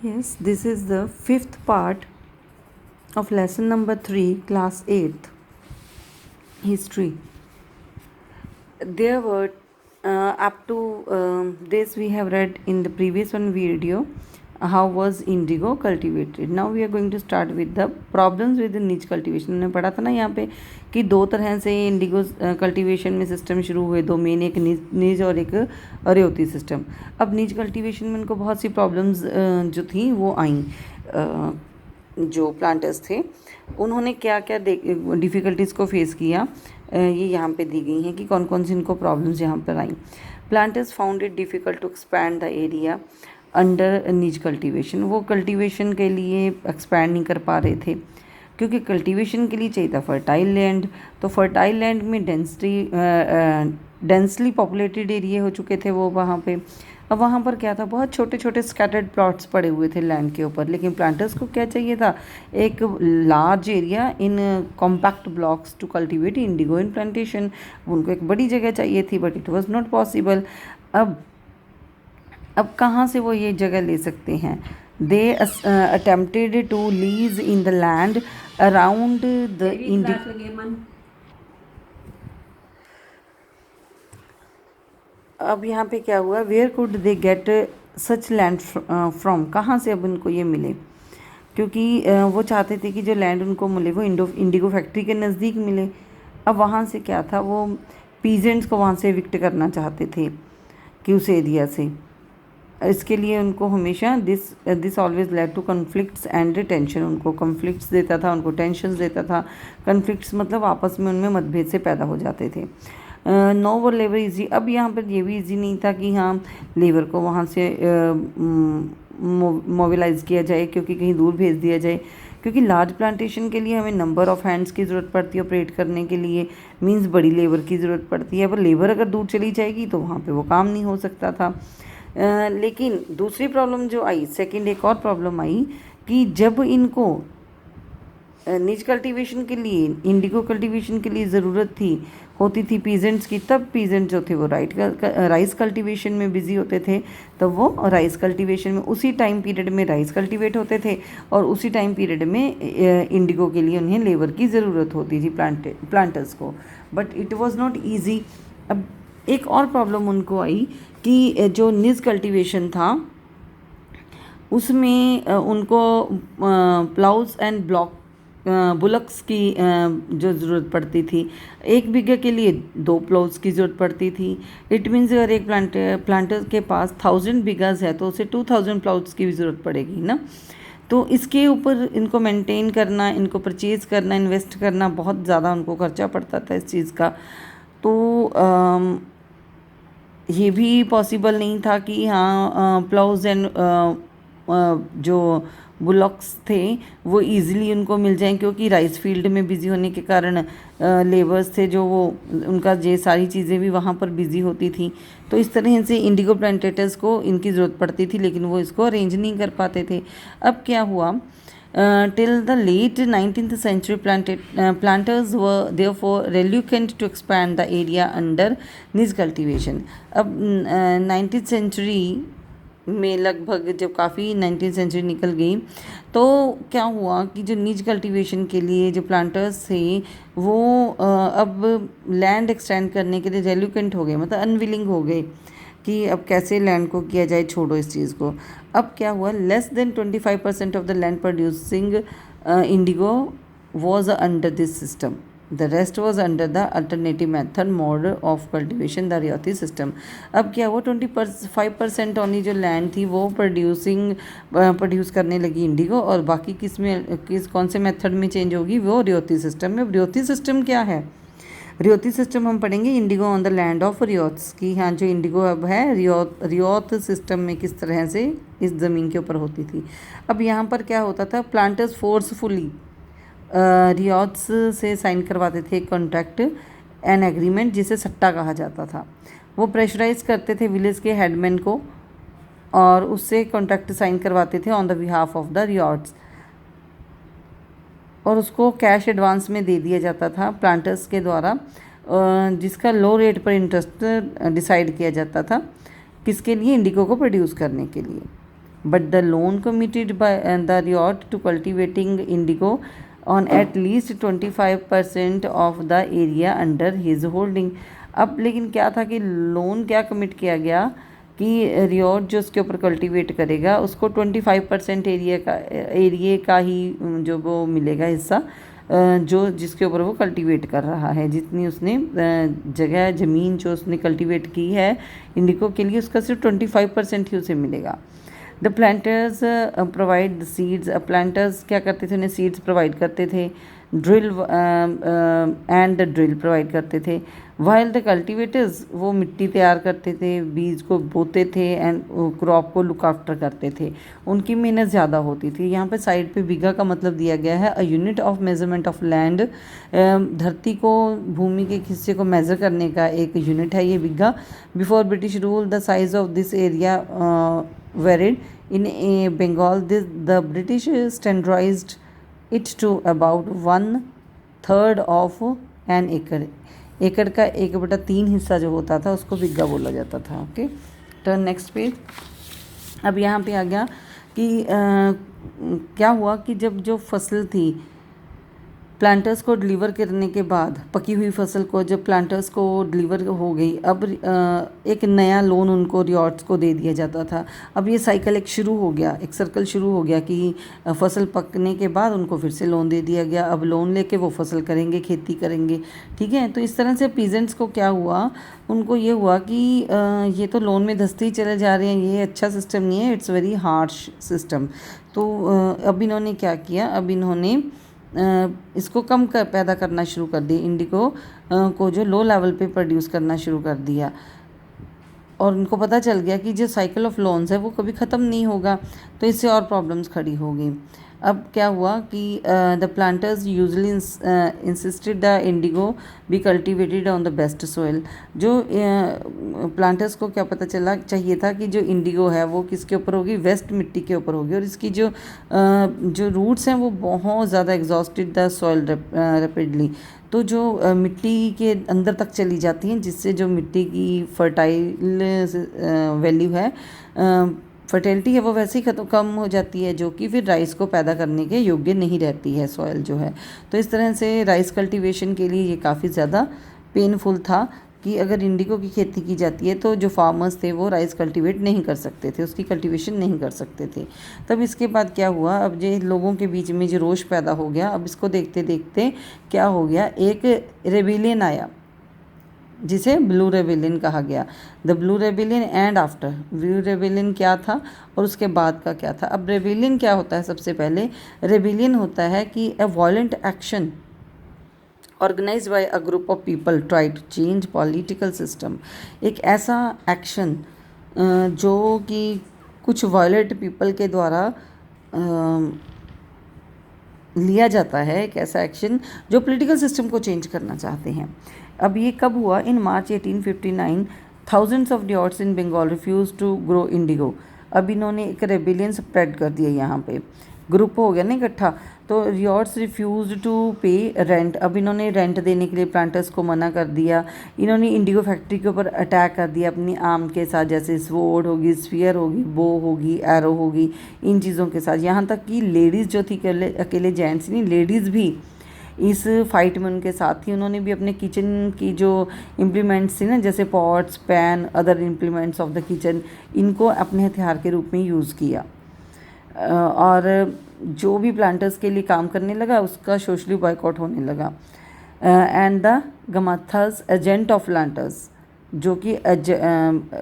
Yes, this is the fifth part of lesson number 3, class 8th, history. There were up to this we have read in the previous one video how was indigo cultivated. Now we are going to start with the problems with the niche cultivation. हमने पढ़ा था ना यहाँ पे कि दो तरह से इंडिगो कल्टीवेशन में सिस्टम शुरू हुए, दो मेन, एक निज और एक अरेवती सिस्टम. अब निज कल्टीवेशन में उनको बहुत सी प्रॉब्लम्स जो थी वो आई. जो प्लांटर्स थे उन्होंने क्या क्या डिफ़िकल्टीज़ को फेस किया, ये यहाँ पे दी गई हैं कि कौन कौन सी इनको प्रॉब्लम्स यहाँ पर आई. Planters found it difficult to expand the area under निज कल्टीवेशन. वो कल्टीवेशन के लिए एक्सपैंड नहीं कर पा रहे थे क्योंकि कल्टीवेशन के लिए चाहिए था फर्टाइल लैंड. तो फर्टाइल लैंड में डेंसली पॉपुलेटेड एरिया हो चुके थे वो वहाँ पे. अब वहाँ पर क्या था, बहुत छोटे छोटे स्कैटर्ड प्लॉट्स पड़े हुए थे लैंड के ऊपर. लेकिन प्लांटर्स को क्या चाहिए था, एक large area in compact blocks to cultivate indigo in plantation. उनको एक बड़ी जगह चाहिए थी but it was not possible. अब कहाँ से वो ये जगह ले सकते हैं. They attempted to lease in the land around the indigo. अब यहाँ पे क्या हुआ, where could they get such land from, कहाँ से अब उनको ये मिले. क्योंकि वो चाहते थे कि जो लैंड उनको मिले वो इंडिगो फैक्ट्री के नज़दीक मिले. अब वहाँ से क्या था, वो पीजेंट्स को वहाँ से एविक्ट करना चाहते थे कि उस एरिया से. इसके लिए उनको हमेशा this always led to conflicts and tension. उनको कन्फ्लिक्ट्स देता था, उनको टेंशन्स देता था. कन्फ्लिक्ट्स मतलब आपस में उनमें मतभेद से पैदा हो जाते थे. नो वो लेबर इजी. अब यहाँ पर ये भी इजी नहीं था कि हाँ लेबर को वहाँ से मोबिलाइज़ किया जाए क्योंकि कहीं दूर भेज दिया जाए. क्योंकि लार्ज प्लांटेशन के लिए हमें नंबर ऑफ़ हैंड्स की ज़रूरत पड़ती है ऑपरेट करने के लिए, मींस बड़ी लेबर की ज़रूरत पड़ती है. पर लेबर अगर दूर चली जाएगी तो वहाँ पे वो काम नहीं हो सकता था. लेकिन दूसरी प्रॉब्लम जो आई, सेकंड एक और प्रॉब्लम आई कि जब इनको निज कल्टीवेशन के लिए, इंडिगो कल्टीवेशन के लिए ज़रूरत होती थी पीजेंट्स की, तब पीजेंट जो थे वो राइस कल्टीवेशन में बिज़ी होते थे. तब वो राइस कल्टीवेशन में उसी टाइम पीरियड में राइस कल्टीवेट होते थे और उसी टाइम पीरियड में इंडिगो के लिए उन्हें लेबर की ज़रूरत होती थी प्लांटर्स को. But it was not easy. अब एक और प्रॉब्लम उनको आई कि जो निज कल्टीवेशन था उसमें उनको प्लाउज एंड बुलक्स की जो ज़रूरत पड़ती थी. एक बीघे के लिए 2 प्लाउज की ज़रूरत पड़ती थी. इट मीन्स अगर एक प्लांटर के पास 1000 बीघाज है तो उसे 2000 प्लाउज की भी ज़रूरत पड़ेगी ना. तो इसके ऊपर इनको मेंटेन करना, इनको परचेज़ करना, इन्वेस्ट करना, बहुत ज़्यादा उनको खर्चा पड़ता था इस चीज़ का. तो ये भी पॉसिबल नहीं था कि हाँ प्लाउज एंड जो बुलॉक्स थे वो इजीली उनको मिल जाएं क्योंकि राइस फील्ड में बिज़ी होने के कारण लेबर्स थे जो वो उनका ये सारी चीज़ें भी वहाँ पर बिज़ी होती थी. तो इस तरह से इंडिगो प्लांटेटर्स को इनकी ज़रूरत पड़ती थी लेकिन वो इसको अरेंज नहीं कर पाते थे. अब क्या हुआ, till the late 19th century planters were therefore reluctant to expand the area under niche cultivation. अब 19th century में लगभग जब काफ़ी 19th सेंचुरी निकल गई तो क्या हुआ कि जो निज कल्टीवेशन के लिए जो प्लांटर्स थे वो अब लैंड एक्सटेंड करने के लिए रेल्यूकेंट हो गए, मतलब अनविलिंग हो गए कि अब कैसे लैंड को किया जाए, छोड़ो इस चीज़ को. अब क्या हुआ, less than 25% of the land producing indigo was under this system. The rest was under the alternative method mode of cultivation the ryoti system. अब क्या हुआ, 25% ओनली जो लैंड थी वो प्रोड्यूस करने लगी इंडिगो और बाकी कौन से मेथड में चेंज होगी, वो रियोती सिस्टम में. रियोती सिस्टम क्या है, रियोती सिस्टम हम पढ़ेंगे indigo on the land of ryots की. हाँ जो इंडिगो अब है रियोत सिस्टम में किस तरह से इस ज़मीन के ऊपर होती थी. अब यहाँ पर क्या होता था, प्लांटर्स फोर्सफुली रियोत्स से साइन करवाते थे कॉन्ट्रैक्ट एंड एग्रीमेंट जिसे सट्टा कहा जाता था. वो प्रेशराइज करते थे विलेज के हेडमैन को और उससे कॉन्ट्रैक्ट साइन करवाते थे on the behalf of the ryots और उसको कैश एडवांस में दे दिया जाता था प्लांटर्स के द्वारा, जिसका लो रेट पर इंटरेस्ट डिसाइड किया जाता था किसके लिए, इंडिगो को प्रोड्यूस करने के लिए. but the loan committed by the riot to cultivating indigo on at least 25% of the area under his holding। अब लेकिन क्या था कि लोन क्या कमिट किया गया कि रियोट जो उसके ऊपर कल्टीवेट करेगा उसको 25% एरिया का ही जो वो मिलेगा हिस्सा, जो जिसके ऊपर वो कल्टीवेट कर रहा है, जितनी उसने जगह ज़मीन जो उसने कल्टीवेट की है इंडिको के लिए उसका सिर्फ 25% ही उसे मिलेगा। The planters provide the seeds. Planters क्या करते थे, उन्हें सीड्स प्रोवाइड करते थे, drill and the drill provide करते थे। वाइल द कल्टिवेटर्स वो मिट्टी तैयार करते थे, बीज को बोते थे एंड क्रॉप को लुक आफ्टर करते थे। उनकी मेहनत ज़्यादा होती थी। यहाँ पे साइड पे बीघा का मतलब दिया गया है a unit of measurement of land. धरती को, भूमि के हिस्से को मेज़र करने का एक यूनिट है ये bigha. Before British rule the size of this area varied in Bengal. The British standardized it to about 1/3 of an acre. Acre का 1/3 हिस्सा जो होता था उसको बिग्गा बोला जाता था। Okay, turn next page. अब यहाँ पे आ गया कि क्या हुआ कि जब जो फसल थी प्लांटर्स को डिलीवर करने के बाद, पकी हुई फसल को जब प्लांटर्स को डिलीवर हो गई, अब एक नया लोन उनको रियॉट्स को दे दिया जाता था। अब ये साइकिल एक शुरू हो गया, एक सर्कल शुरू हो गया कि फसल पकने के बाद उनको फिर से लोन दे दिया गया। अब लोन लेके वो फसल करेंगे, खेती करेंगे, ठीक है। तो इस तरह से पीजेंट्स को क्या हुआ, उनको ये हुआ कि ये तो लोन में धंसते ही चले जा रहे हैं, ये अच्छा सिस्टम नहीं है, इट्स वेरी हार्श सिस्टम। तो अब इन्होंने क्या किया, अब इन्होंने इसको कम पैदा करना शुरू कर दिया, इंडिको को जो लो लेवल पे प्रोड्यूस करना शुरू कर दिया। और उनको पता चल गया कि जो साइकिल ऑफ लोन्स है वो कभी ख़त्म नहीं होगा, तो इससे और प्रॉब्लम्स खड़ी हो गई। अब क्या हुआ कि the planters usually insisted the Indigo be cultivated on the best soil. जो प्लांटर्स को क्या पता चला चाहिए था कि जो इंडिगो है वो किसके ऊपर होगी, वेस्ट मिट्टी के ऊपर होगी, और इसकी जो रूट्स हैं वो बहुत ज़्यादा एग्जॉस्टेड द सॉइल रैपिडली। तो जो मिट्टी के अंदर तक चली जाती हैं, जिससे जो मिट्टी की फर्टाइल वैल्यू है, फर्टिलिटी है, वो वैसे ही कम हो जाती है, जो कि फिर राइस को पैदा करने के योग्य नहीं रहती है सॉइल जो है। तो इस तरह से राइस कल्टीवेशन के लिए ये काफ़ी ज़्यादा पेनफुल था कि अगर इंडिगो की खेती की जाती है तो जो फार्मर्स थे वो राइस कल्टीवेट नहीं कर सकते थे, उसकी कल्टीवेशन नहीं कर सकते थे। तब इसके बाद क्या हुआ, अब जो लोगों के बीच में जो रोष पैदा हो गया, अब इसको देखते देखते क्या हो गया, एक रेबिलियन आया जिसे ब्लू रेबिलियन कहा गया। The blue rebellion and after. Blue rebellion क्या था और उसके बाद का क्या था। अब रेबिलियन क्या होता है, सबसे पहले रेबिलियन होता है कि a violent action organised by a group of people try to change political system. एक ऐसा एक्शन जो कि कुछ वायलेंट पीपल के द्वारा लिया जाता है, एक ऐसा एक्शन जो पॉलिटिकल सिस्टम को चेंज करना चाहते हैं। अब ये कब हुआ, in March 1859 thousands of ryots in Bengal refuse to grow indigo. अब इन्होंने एक रेबिलियन स्प्रेड कर दिया, यहाँ पे ग्रुप हो गया ना इकट्ठा। तो रियॉट्स रिफ्यूज टू पे रेंट। अब इन्होंने रेंट देने के लिए प्लांटर्स को मना कर दिया। इन्होंने इंडिगो फैक्ट्री के ऊपर अटैक कर दिया अपनी आर्म के साथ, जैसे स्वॉर्ड होगी, स्फीयर होगी, बो होगी, एरो होगी, इन चीज़ों के साथ। यहाँ तक कि लेडीज़ जो थी, अकेले जेंट्स नहीं, लेडीज़ भी इस फाइट में उनके साथ थी। उन्होंने भी अपने किचन की जो इम्प्लीमेंट्स थी ना, जैसे pots, pan, other implements of the kitchen, इनको अपने हथियार के रूप में यूज़ किया। और जो भी प्लांटर्स के लिए काम करने लगा उसका सोशली बॉयकॉट होने लगा। And the gomasthas agent of planters, जो कि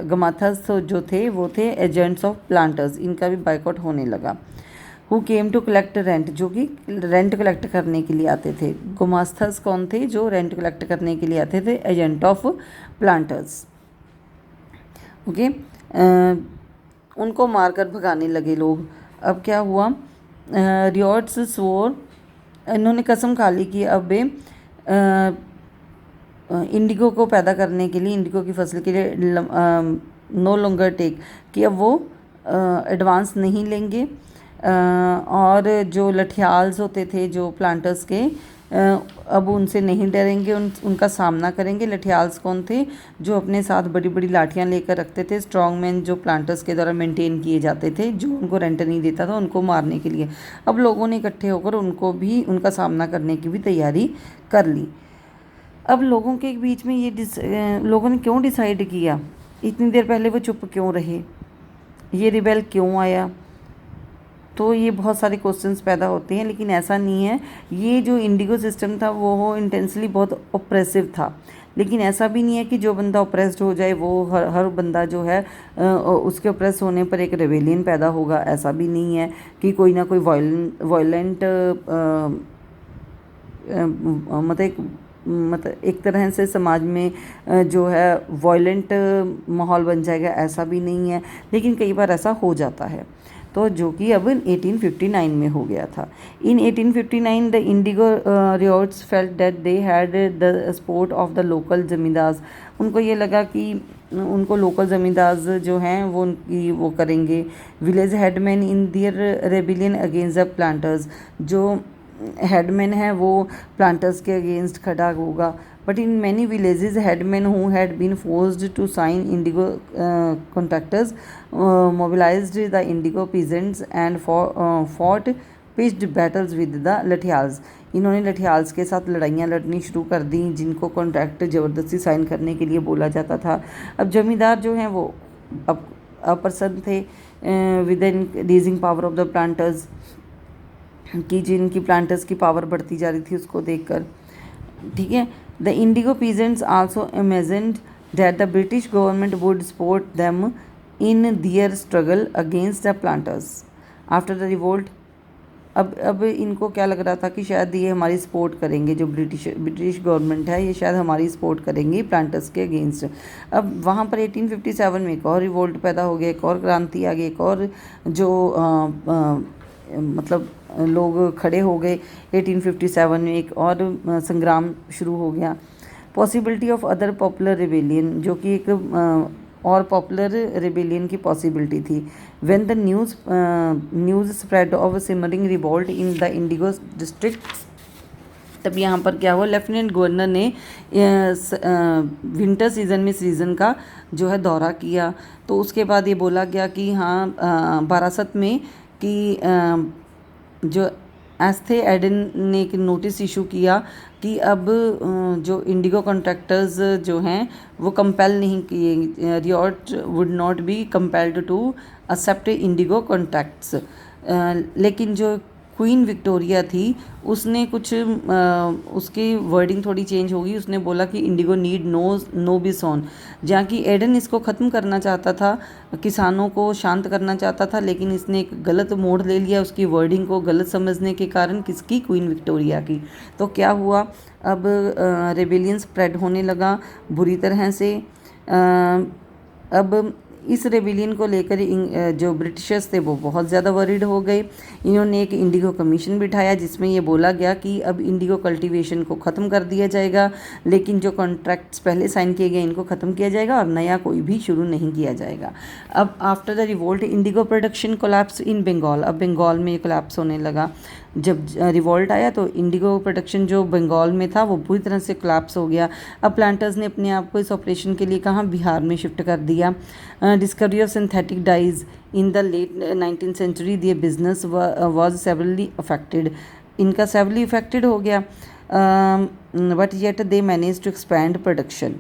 गमाथास जो थे वो थे एजेंट्स ऑफ प्लांटर्स, इनका भी बॉयकॉट होने लगा। Who came to collect rent, जो कि रेंट कलेक्ट करने के लिए आते थे। गुमास्थस कौन थे, जो रेंट कलेक्ट करने के लिए आते थे, एजेंट ऑफ प्लांटर्स। ओके, उनको मारकर भगाने लगे लोग। अब क्या हुआ, रियॉट्स स्वोर, इन्होंने कसम खा ली कि अब इंडिगो को पैदा करने के लिए, इंडिगो की फसल के लिए नो लॉन्गर टेक, कि अब वो एडवांस नहीं लेंगे। और जो लठियाल्स होते थे जो प्लांटर्स के, अब उनसे नहीं डरेंगे, उनका सामना करेंगे। लठियाल्स कौन थे? जो अपने साथ बड़ी बड़ी लाठियाँ लेकर रखते थे, स्ट्रॉन्ग मैन जो प्लांटर्स के द्वारा मेंटेन किए जाते थे, जो उनको रेंट नहीं देता था उनको मारने के लिए। अब लोगों ने इकट्ठे होकर उनको भी उनका सामना करने की भी तैयारी कर ली। अब लोगों के बीच में लोगों ने क्यों डिसाइड किया? इतनी देर पहले वो चुप क्यों रहे? ये रिबेल क्यों आया? तो ये बहुत सारे क्वेश्चंस पैदा होते हैं, लेकिन ऐसा नहीं है। ये जो इंडिगो सिस्टम था वो इंटेंसली बहुत ऑप्रेसिव था, लेकिन ऐसा भी नहीं है कि जो बंदा ऑप्रेस्ड हो जाए वो हर बंदा जो है उसके ऑप्रेस होने पर एक रेबेलियन पैदा होगा। ऐसा भी नहीं है कि कोई ना कोई वायलेंट मतलब एक तरह से समाज में जो है वायलेंट माहौल बन जाएगा, ऐसा भी नहीं है, लेकिन कई बार ऐसा हो जाता है। तो जो कि अब 1859 में हो गया था। In 1859 the indigo ryots felt that they had the support of the local zamindars. उनको ये लगा कि उनको लोकल जमींदार्स जो हैं वो उनकी वो करेंगे। Village headman in their rebellion against the planters. जो हेडमैन है वो प्लांटर्स के अगेंस्ट खड़ा होगा। But in many villages headman who had been forced to sign indigo contractors mobilized the indigo peasants and fought pitched battles with the lathiyals. इन्होंने लठियाल्स के साथ लड़ाइयाँ लड़नी शुरू कर दी, जिनको कॉन्ट्रैक्ट ज़बरदस्ती साइन करने के लिए बोला जाता था। अब जमींदार जो हैं वो अब अप्रसन्न थे with the increasing power of the planters, कि जिनकी प्लांटर्स की पावर बढ़ती जा रही थी उसको देखकर। ठीक है। The indigo peasants also imagined that the British government would support them in their struggle against the planters after the revolt. अब इनको क्या लग रहा था कि शायद ये हमारी सपोर्ट करेंगे, जो ब्रिटिश गवर्नमेंट है ये शायद हमारी सपोर्ट करेंगी प्लांटर्स के अगेंस्ट। अब वहाँ पर 1857 में एक और रिवोल्ट पैदा हो गया, एक और क्रांति आ गई, एक और जो मतलब लोग खड़े हो गए। 1857 में एक और संग्राम शुरू हो गया। Possibility of other popular rebellion, जो कि एक और पॉपुलर रिबेलियन की पॉसिबिलिटी थी। When the news spread of simmering revolt in the Indigo district, तब यहाँ पर क्या हुआ, लेफ्टिनेंट गवर्नर ने विंटर सीज़न में इस रीजन का जो है दौरा किया। तो उसके बाद ये बोला गया कि हाँ बारासत में कि जो एस्थे एडन ने एक नोटिस इशू किया कि अब जो इंडिगो कॉन्ट्रैक्टर्स जो हैं वो कंपेल नहीं किए, ryot would not be compelled to accept indigo contracts. लेकिन जो क्वीन विक्टोरिया थी उसने कुछ उसकी वर्डिंग थोड़ी चेंज होगी। उसने बोला कि इंडिगो नीड नो बी सोन, जहाँ कि एडन इसको ख़त्म करना चाहता था, किसानों को शांत करना चाहता था, लेकिन इसने एक गलत मोड़ ले लिया उसकी वर्डिंग को गलत समझने के कारण, किसकी, क्वीन विक्टोरिया की। तो क्या हुआ, अब रेबेलियन स्प्रेड होने लगा बुरी तरह से। अब इस रेबिलियन को लेकर जो ब्रिटिशर्स थे वो बहुत ज़्यादा वरीड हो गए। इन्होंने एक इंडिगो कमीशन बिठाया जिसमें ये बोला गया कि अब इंडिगो कल्टीवेशन को ख़त्म कर दिया जाएगा, लेकिन जो कॉन्ट्रैक्ट्स पहले साइन किए गए इनको ख़त्म किया जाएगा और नया कोई भी शुरू नहीं किया जाएगा। अब after the revolt indigo production collapse in Bengal. अब बंगाल में कोलैप्स होने लगा। जब रिवोल्ट आया तो इंडिगो प्रोडक्शन जो बंगाल में था वो पूरी तरह से कोलैप्स हो गया। अब प्लांटर्स ने अपने आप को इस ऑपरेशन के लिए कहाँ, बिहार में शिफ्ट कर दिया। Discovery of synthetic dyes in the late 19th century their business was severely affected. इनका सेवरली अफेक्टेड हो गया, but yet they manage to expand production.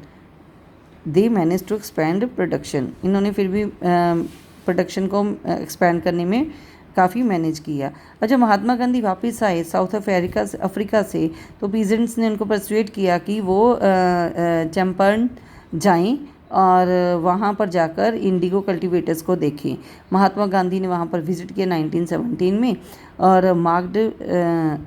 इन्होंने फिर भी प्रोडक्शन को एक्सपैंड करने में काफ़ी मैनेज किया। और जब महात्मा गांधी वापस आए साउथ अफ्रीका से तो पीजेंट्स ने उनको परसुएट किया कि वो चंपारण जाएं और वहाँ पर जाकर इंडिगो कल्टीवेटर्स को देखें। महात्मा गांधी ने वहाँ पर विज़िट किया 1917 में और marked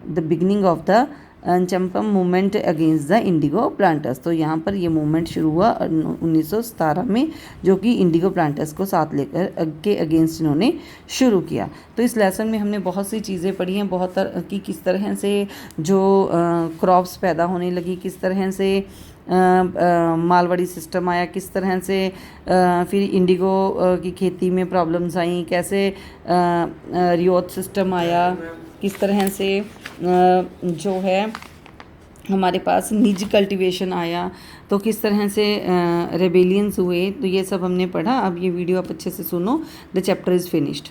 the beginning of the Champaran movement against the indigo planters. तो यहाँ पर ये मूवमेंट शुरू हुआ 1917 में, जो कि इंडिगो प्लांटर्स को साथ लेकर के अगेंस्ट इन्होंने शुरू किया। तो इस लेसन में हमने बहुत सी चीज़ें पढ़ी हैं, बहुत कि किस तरह से जो क्रॉप्स पैदा होने लगी, किस तरह से मालवाड़ी सिस्टम आया, किस तरह से फिर इंडिगो की खेती में प्रॉब्लम्स आई, कैसे रियोट सिस्टम आया, किस तरह से जो है हमारे पास निज कल्टीवेशन आया, तो किस तरह से रेबेलियंस हुए, तो ये सब हमने पढ़ा। अब ये वीडियो आप अच्छे से सुनो। The chapter is finished.